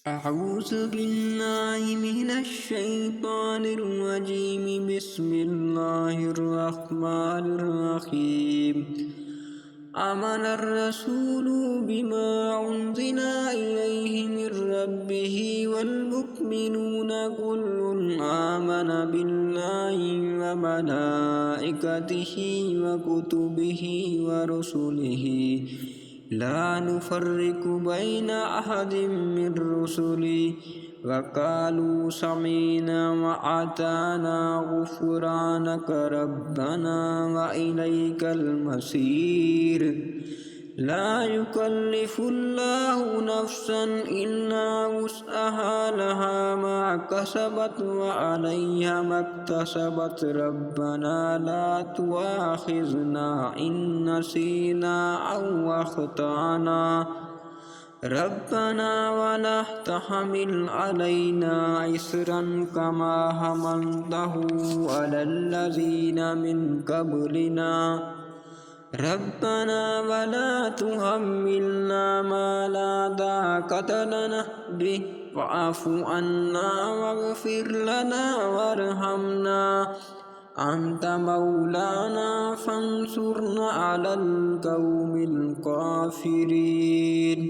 أعوذ بالله من الشيطان الرجيم. بسم الله الرحمن الرحيم. آمن الرسول بما أنزل إليه من ربه والمؤمنون كل آمن بالله وملائكته وكتبه ورسله لا نفرق بين أحد من رسله وقالوا سمعنا وأطعنا غفرانك ربنا وإليك المصير. لا يكلف الله نفسا إلا وسعها لها ما كسبت وعليها ما اكتسبت. ربنا لا تؤاخذنا إن نسينا أو أخطأنا ربنا ولا تحمل علينا إصرا كما حملته على الذين من قبلنا ربنا ولا تحملنا ما لا طاقة لنا به واعف عنا واغفر لنا وارحمنا أنت مولانا فانصرنا على القوم الكافرين.